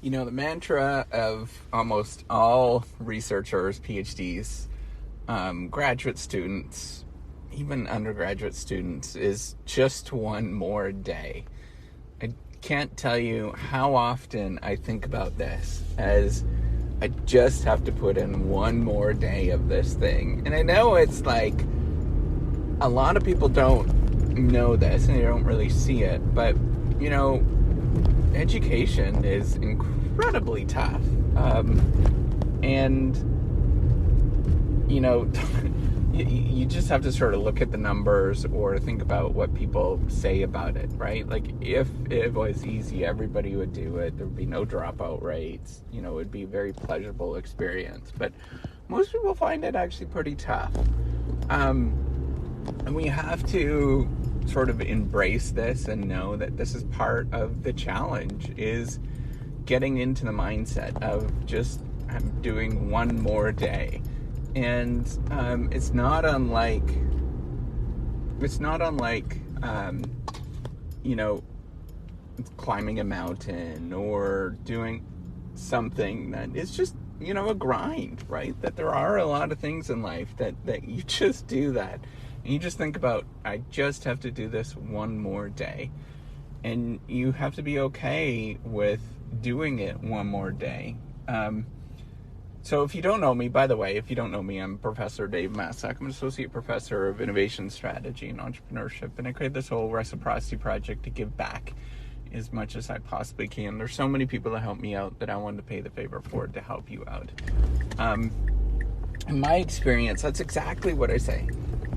The mantra of almost all researchers, PhDs, graduate students, even undergraduate students, is just one more day. I can't tell you how often I think about this as I just have to put in one more day of this thing. And I know it's like a lot of people don't know this and they don't really see it, but education is incredibly tough. And you just have to sort of look at the numbers or think about what people say about it, right? Like, if it was easy, everybody would do it. There would be no dropout rates. It would be a very pleasurable experience. But most people find it actually pretty tough. And we have to sort of embrace this and know that this is part of the challenge, is getting into the mindset of just doing one more day. And it's not unlike climbing a mountain or doing something that is just a grind, right? That there are a lot of things in life that you just do that. And you just think about, I just have to do this one more day. And you have to be okay with doing it one more day. So if you don't know me, by the way, I'm Professor Dave Massack. I'm an associate professor of innovation strategy and entrepreneurship. And I created this whole reciprocity project to give back as much as I possibly can. There's so many people that help me out that I wanted to pay the favor forward to help you out. In my experience, that's exactly what I say.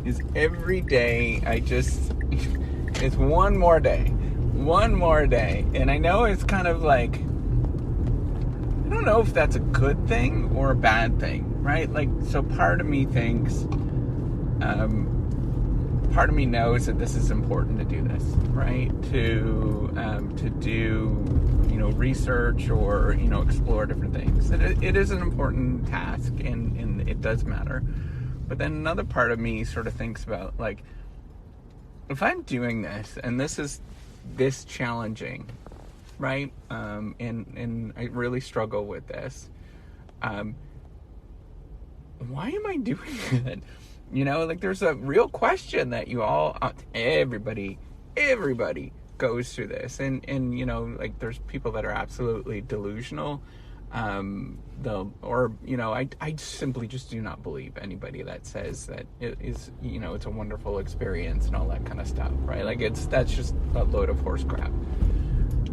Is every day it's one more day. And I know it's kind of like, I don't know if that's a good thing or a bad thing, right? Like, so part of me thinks, part of me knows that this is important to do this, right? To do, research or, explore different things. It is an important task and it does matter. But then another part of me sort of thinks about, like, if I'm doing this and this is this challenging, right? And I really struggle with this. Why am I doing it? Like, there's a real question that everybody goes through this. And like, there's people that are absolutely delusional. I simply just do not believe anybody that says that it is, it's a wonderful experience and all that kind of stuff, right? Like, that's just a load of horse crap.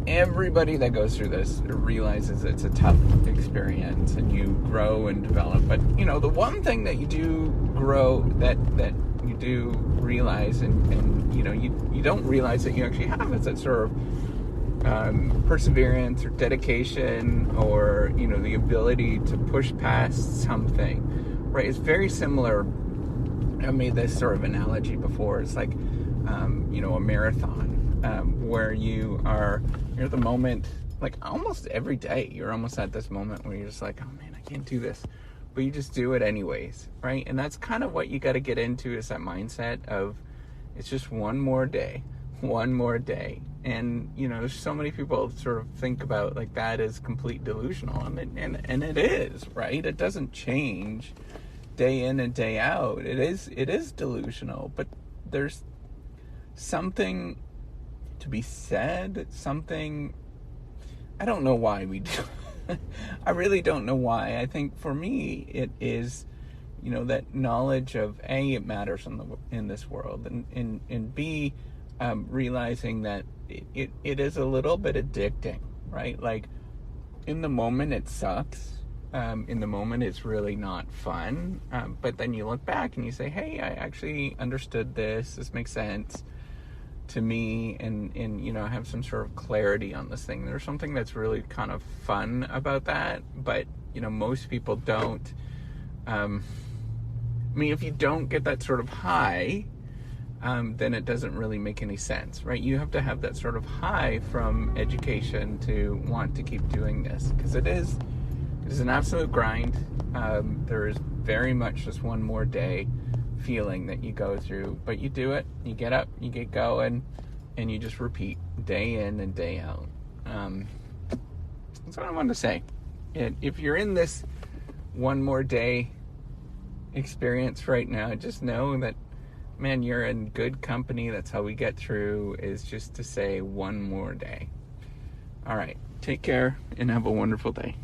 Everybody that goes through this realizes it's a tough experience and you grow and develop. But, the one thing that you do grow, that you do realize and you don't realize that you actually have, is that sort of perseverance or dedication or, the ability to push past something, right? It's very similar. I've made this sort of analogy before. It's like, a marathon, where you're at the moment, like almost every day, you're almost at this moment where you're just like, oh man, I can't do this. But you just do it anyways, right? And that's kind of what you got to get into, is that mindset of, it's just one more day. And, there's so many people sort of think about, like, that is complete delusional. And it is, right? It doesn't change day in and day out. It is delusional, but there's something to be said, I don't know why we do. I really don't know why. I think for me, it is, that knowledge of A, it matters in this world, and B, realizing that it is a little bit addicting, right? Like, in the moment it sucks. In the moment it's really not fun. But then you look back and you say, hey, I actually understood this. This makes sense to me, and I have some sort of clarity on this thing. There's something that's really kind of fun about that, but most people don't. If you don't get that sort of high, then it doesn't really make any sense, right? You have to have that sort of high from education to want to keep doing this, because it is an absolute grind. There is very much just one more day feeling that you go through, but you do it, you get up, you get going, and you just repeat day in and day out. That's what I wanted to say. And if you're in this one more day experience right now, just know that, man, you're in good company. That's how we get through, is just to say one more day. All right. Take care and have a wonderful day.